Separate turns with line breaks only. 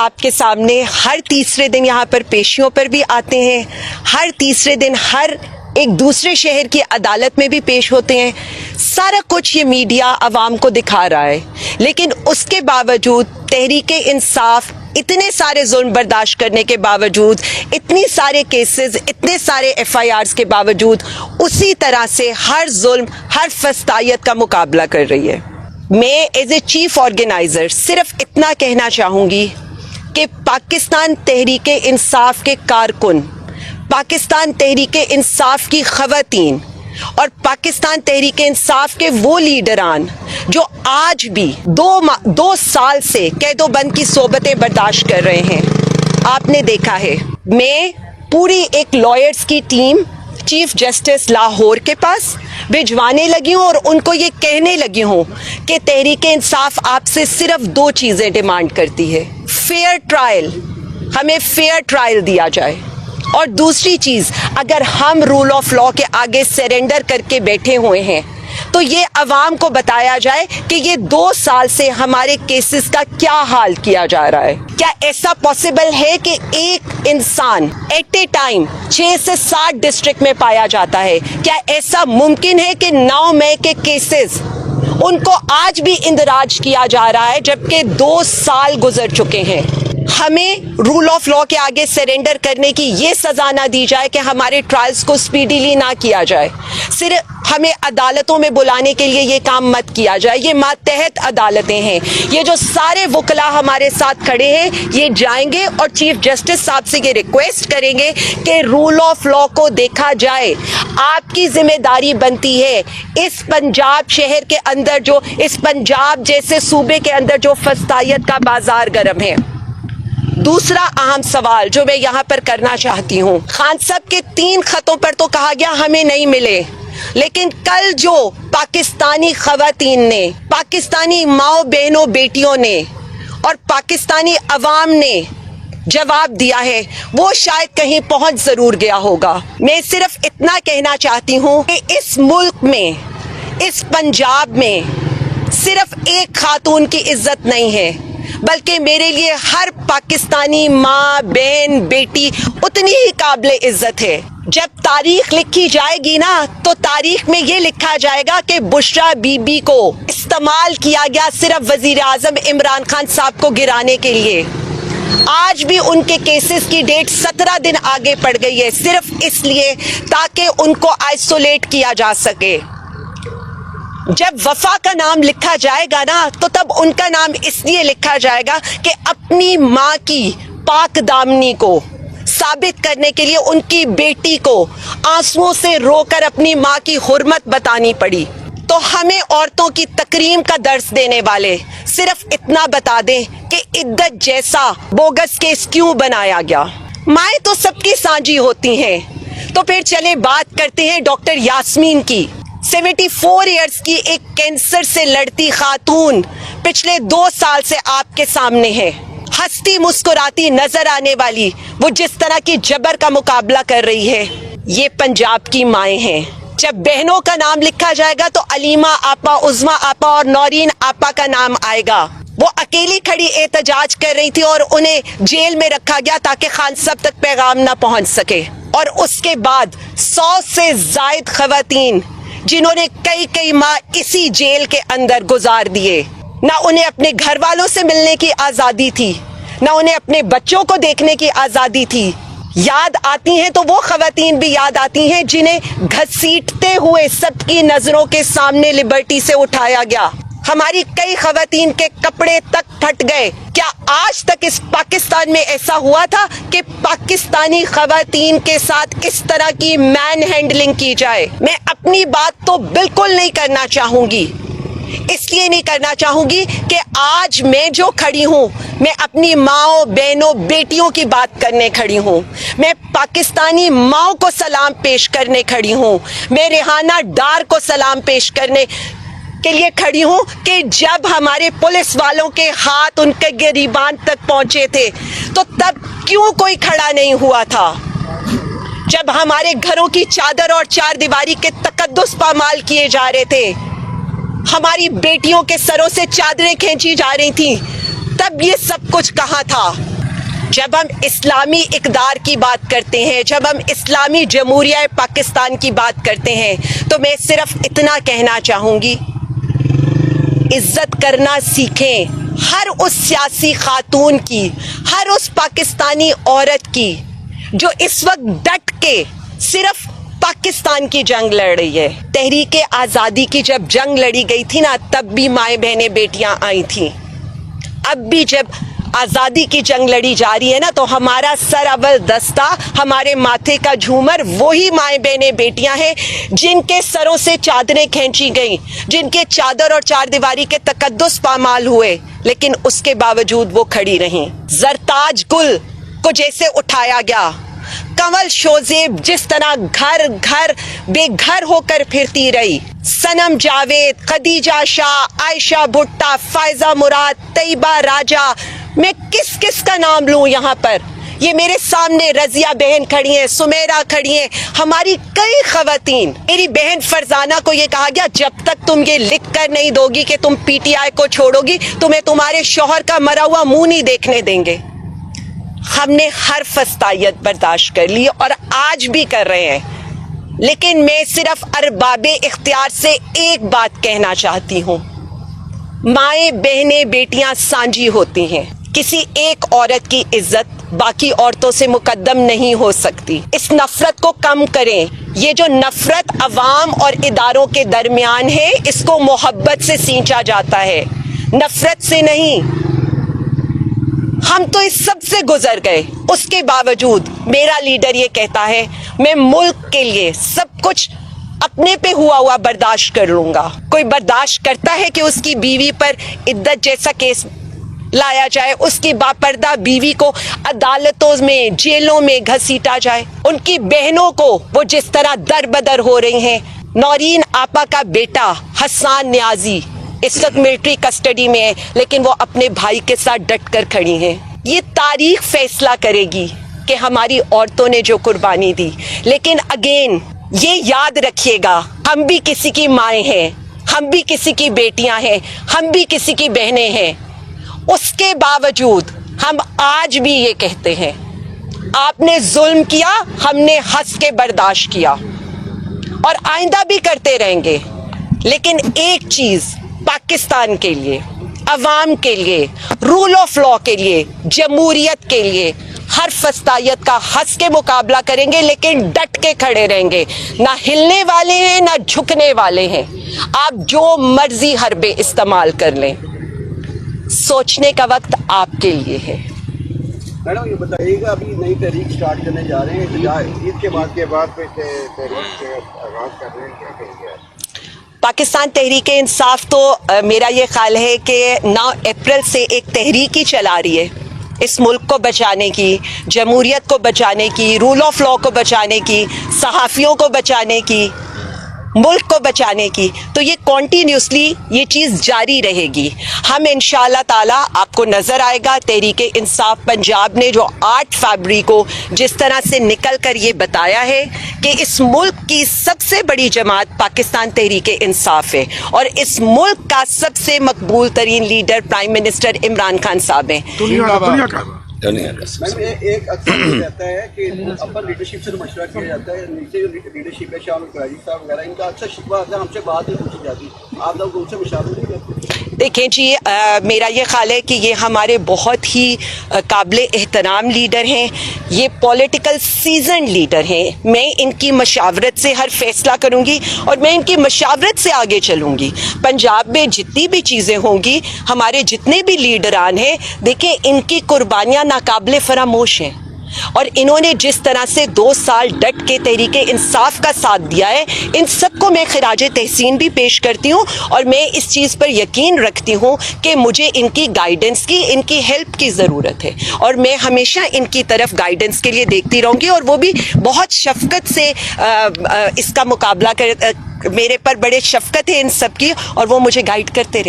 آپ کے سامنے ہر تیسرے دن یہاں پر پیشیوں پر بھی آتے ہیں, ہر تیسرے دن ہر ایک دوسرے شہر کی عدالت میں بھی پیش ہوتے ہیں. سارا کچھ یہ میڈیا عوام کو دکھا رہا ہے, لیکن اس کے باوجود تحریک انصاف اتنے سارے ظلم برداشت کرنے کے باوجود, اتنی سارے کیسز, اتنے سارے FIRs کے باوجود اسی طرح سے ہر ظلم, ہر فسادیت کا مقابلہ کر رہی ہے. میں ایز اے چیف آرگنائزر صرف اتنا کہنا چاہوں گی کہ پاکستان تحریک انصاف کے کارکن, پاکستان تحریک انصاف کی خواتین اور پاکستان تحریک انصاف کے وہ لیڈران جو آج بھی دو سال سے قید و بند کی صحبتیں برداشت کر رہے ہیں, آپ نے دیکھا ہے. میں پوری ایک لائرز کی ٹیم چیف جسٹس لاہور کے پاس بھجوانے لگی ہوں اور ان کو یہ کہنے لگی ہوں کہ تحریک انصاف آپ سے صرف 2 چیزیں ڈیمانڈ کرتی ہے. فیئر ٹرائل, ہمیں فیئر ٹرائل دیا جائے, اور دوسری چیز, اگر ہم رول آف لا کے آگے سرنڈر کر کے بیٹھے ہوئے ہیں تو یہ عوام کو بتایا جائے کہ یہ 2 سال سے ہمارے کیسز کا کیا حال کیا جا رہا ہے. کیا ایسا پاسبل ہے کہ ایک انسان ایٹ اے ٹائم 6 سے 7 ڈسٹرکٹ میں پایا جاتا ہے؟ کیا ایسا ممکن ہے کہ 9 مئی کے کیسز ان کو آج بھی اندراج کیا جا رہا ہے جبکہ 2 سال گزر چکے ہیں؟ ہمیں رول آف لا کے آگے سرنڈر کرنے کی یہ سزا نہ دی جائے کہ ہمارے ٹرائلز کو سپیڈیلی نہ کیا جائے. صرف ہمیں عدالتوں میں بلانے کے لیے یہ کام مت کیا جائے. یہ ماتحت عدالتیں ہیں. یہ جو سارے وکلا ہمارے ساتھ کھڑے ہیں یہ جائیں گے اور چیف جسٹس صاحب سے یہ ریکویسٹ کریں گے کہ رول آف لا کو دیکھا جائے. آپ کی ذمہ داری بنتی ہے اس پنجاب شہر کے اندر, جو اس پنجاب جیسے صوبے کے اندر جو فسادیت کا بازار گرم ہے. دوسرا اہم سوال جو میں یہاں پر کرنا چاہتی ہوں, خان صاحب کے 3 خطوں پر تو کہا گیا ہمیں نہیں ملے, لیکن کل جو پاکستانی خواتین نے, پاکستانی ماؤں بہنوں بیٹیوں نے اور پاکستانی عوام نے جواب دیا ہے وہ شاید کہیں پہنچ ضرور گیا ہوگا. میں صرف اتنا کہنا چاہتی ہوں کہ اس ملک میں, اس پنجاب میں صرف ایک خاتون کی عزت نہیں ہے, بلکہ میرے لیے ہر پاکستانی ماں, بہن, بیٹی اتنی ہی قابل عزت ہے. جب تاریخ لکھی جائے گی نا تو تاریخ میں یہ لکھا جائے گا کہ بشرا بی بی کو استعمال کیا گیا صرف وزیر اعظم عمران خان صاحب کو گرانے کے لیے. آج بھی ان کے کیسز کی ڈیٹ 17 دن آگے پڑ گئی ہے صرف اس لیے تاکہ ان کو آئسولیٹ کیا جا سکے. جب وفا کا نام لکھا جائے گا نا تو تب ان کا نام اس لیے لکھا جائے گا کہ اپنی ماں کی پاک دامنی کو ثابت کرنے کے لیے ان کی بیٹی کو آنسوؤں سے رو کر اپنی ماں کی حرمت بتانی پڑی. تو ہمیں عورتوں کی تکریم کا درس دینے والے صرف اتنا بتا دیں کہ عدت جیسا بوگس کیس کیوں بنایا گیا. مائیں تو سب کی سانجی ہوتی ہیں, تو پھر چلے بات کرتے ہیں ڈاکٹر یاسمین کی. 74 ایئرز کی ایک کینسر سے لڑتی خاتون پچھلے 2 سال سے آپ کے سامنے ہے, ہنستی مسکراتی نظر آنے والی, وہ جس طرح کی جبر کا مقابلہ کر رہی ہے. یہ پنجاب کی مائیں ہیں. جب بہنوں کا نام لکھا جائے گا تو علیمہ آپا, عظما آپا اور نورین آپا کا نام آئے گا. وہ اکیلی کھڑی احتجاج کر رہی تھی اور انہیں جیل میں رکھا گیا تاکہ خان صاحب تک پیغام نہ پہنچ سکے. اور اس کے بعد 100 سے زائد خواتین جنہوں نے کئی ماہ اسی جیل کے اندر گزار دیے, نہ انہیں اپنے گھر والوں سے ملنے کی آزادی تھی, نہ انہیں اپنے بچوں کو دیکھنے کی آزادی تھی. یاد آتی ہیں تو وہ خواتین بھی یاد آتی ہیں جنہیں گھسیٹتے ہوئے سب کی نظروں کے سامنے لبرٹی سے اٹھایا گیا. ہماری کئی خواتین کے کپڑے تک پھٹ گئے. کیا آج تک اس پاکستان میں ایسا ہوا تھا کہ پاکستانی خواتین کے ساتھ اس طرح کی مین ہینڈلنگ کی جائے؟ میں اپنی بات تو بالکل نہیں کرنا چاہوں گی, اس لیے نہیں کرنا چاہوں گی کہ آج میں جو کھڑی ہوں میں اپنی ماؤں, بہنوں, بیٹیوں کی بات کرنے کھڑی ہوں. میں پاکستانی ماؤں کو سلام پیش کرنے کھڑی ہوں. میں ریحانہ ڈار کو سلام پیش کرنے کے لیے کھڑی ہوں کہ جب ہمارے پولیس والوں کے ہاتھ ان کے گریبان تک پہنچے تھے تو تب کیوں کوئی کھڑا نہیں ہوا تھا؟ جب ہمارے گھروں کی چادر اور 4 دیواری کے تقدس پامال کیے جا رہے تھے, ہماری بیٹیوں کے سروں سے چادریں کھینچی جا رہی تھیں, تب یہ سب کچھ کہاں تھا؟ جب ہم اسلامی اقدار کی بات کرتے ہیں, جب ہم اسلامی جمہوریہ پاکستان کی بات کرتے ہیں, تو میں صرف اتنا کہنا چاہوں گی, عزت کرنا سیکھیں ہر اس سیاسی خاتون کی, ہر اس پاکستانی عورت کی جو اس وقت ڈٹ کے صرف پاکستان کی جنگ لڑ رہی ہے. تحریک آزادی کی جب جنگ لڑی گئی تھی نا, تب بھی مائیں بہنیں بیٹیاں آئی تھیں. اب بھی جب آزادی کی جنگ لڑی جا رہی ہے نا, تو ہمارا سر اول دستہ, ہمارے ماتھے کا جھومر وہی مائیں بہنیں بیٹیاں ہیں جن کے سروں سے چادریں کھینچی گئیں, جن کے چادر اور چار دیواری کے تقدس پامال ہوئے, لیکن اس کے باوجود وہ کھڑی رہیں. زرتاج گل کو جیسے اٹھایا گیا, کنول شوزیب جس طرح گھر گھر بے گھر ہو کر پھرتی رہی, سنم جاوید, خدیجہ شاہ, عائشہ بھٹا, فائزہ مراد, طیبہ راجہ, میں کس کس کا نام لوں یہاں پر. یہ میرے سامنے رضیہ بہن کھڑی ہیں, سمیرہ کھڑی ہیں, ہماری کئی خواتین. میری بہن فرزانہ کو یہ کہا گیا جب تک تم یہ لکھ کر نہیں دو گی کہ تم پی ٹی آئی کو چھوڑو گی, تمہیں تمہارے شوہر کا مرا ہوا منہ نہیں دیکھنے دیں گے. ہم نے ہر فسطائیت برداشت کر لی اور آج بھی کر رہے ہیں, لیکن میں صرف ارباب اختیار سے ایک بات کہنا چاہتی ہوں, مائیں بہنیں بیٹیاں سانجی ہوتی ہیں. کسی ایک عورت کی عزت باقی عورتوں سے مقدم نہیں ہو سکتی. اس نفرت کو کم کریں. یہ جو نفرت عوام اور اداروں کے درمیان ہے, اس کو محبت سے سینچا جاتا ہے, نفرت سے نہیں. ہم تو اس سب سے گزر گئے, اس کے باوجود میرا لیڈر یہ کہتا ہے میں ملک کے لیے سب کچھ اپنے پہ ہوا برداشت کر لوں گا. کوئی برداشت کرتا ہے کہ اس کی بیوی پر عدت جیسا کیس لایا جائے, اس کی باپردہ بیوی کو عدالتوں میں, جیلوں میں گھسیٹا جائے, ان کی بہنوں کو وہ جس طرح در بدر ہو رہی ہیں. نورین آپا کا بیٹا حسان نیازی اس وقت ملٹری کسٹڈی میں ہے, لیکن وہ اپنے بھائی کے ساتھ ڈٹ کر کھڑی ہیں. یہ تاریخ فیصلہ کرے گی کہ ہماری عورتوں نے جو قربانی دی. لیکن اگین یہ یاد رکھیے گا, ہم بھی کسی کی مائیں ہیں, ہم بھی کسی کی بیٹیاں ہیں, ہم بھی کسی کی بہنیں ہیں. اس کے باوجود ہم آج بھی یہ کہتے ہیں آپ نے ظلم کیا, ہم نے ہنس کے برداشت کیا اور آئندہ بھی کرتے رہیں گے. لیکن ایک چیز پاکستان کے لیے, عوام کے لیے, رول آف لا کے لیے, جمہوریت کے لیے ہر فسطائیت کا ہنس کے مقابلہ کریں گے, لیکن ڈٹ کے کھڑے رہیں گے. نہ ہلنے والے ہیں نہ جھکنے والے ہیں. آپ جو مرضی حربے استعمال کر لیں, سوچنے کا وقت آپ کے لیے ہے.
میڈم یہ بتائیے گا, ابھی نئی تحریک سٹارٹ کرنے جا رہے ہیں, عید کے بعد پہ تحریک کے آغاز کر رہے ہیں, کیا کہیں گے؟
پاکستان تحریک انصاف تو میرا یہ خیال ہے کہ 9 اپریل سے ایک تحریک ہی چلا رہی ہے, اس ملک کو بچانے کی, جمہوریت کو بچانے کی, رول آف لا کو بچانے کی, صحافیوں کو بچانے کی, ملک کو بچانے کی. تو یہ کنٹینیوسلی یہ چیز جاری رہے گی. ہم انشاءاللہ تعالی, آپ کو نظر آئے گا تحریک انصاف پنجاب نے جو 8 فروری کو جس طرح سے نکل کر یہ بتایا ہے کہ اس ملک کی سب سے بڑی جماعت پاکستان تحریک انصاف ہے, اور اس ملک کا سب سے مقبول ترین leader prime minister Imran Khan صاحب ہیں.
ایک اکثر رہتا ہے کہ اپر لیڈرشپ سے مشورہ کیا جاتا ہے, نیچے لیڈرشپ ہے شاہ قرائشی صاحب وغیرہ, ان کا اکثر شکوہ آتا ہے ہم سے بات نہیں پوچھی جاتی, آپ لوگ ان سے مشاورت نہیں کرتے؟
دیکھیں جی, میرا یہ خیال ہے کہ یہ ہمارے بہت ہی قابل احترام لیڈر ہیں, یہ پولیٹیکل سیزن لیڈر ہیں. میں ان کی مشاورت سے ہر فیصلہ کروں گی اور میں ان کی مشاورت سے آگے چلوں گی. پنجاب میں جتنی بھی چیزیں ہوں گی, ہمارے جتنے بھی لیڈران ہیں, دیکھیں ان کی قربانیاں ناقابل فراموش ہیں, اور انہوں نے جس طرح سے 2 سال ڈٹ کے تحریک انصاف کا ساتھ دیا ہے, ان سب کو میں خراج تحسین بھی پیش کرتی ہوں. اور میں اس چیز پر یقین رکھتی ہوں کہ مجھے ان کی گائیڈنس کی, ان کی ہیلپ کی ضرورت ہے, اور میں ہمیشہ ان کی طرف گائیڈنس کے لیے دیکھتی رہوں گی, اور وہ بھی بہت شفقت سے اس کا مقابلہ میرے پر بڑے شفقت ہے ان سب کی, اور وہ مجھے گائیڈ کرتے رہے.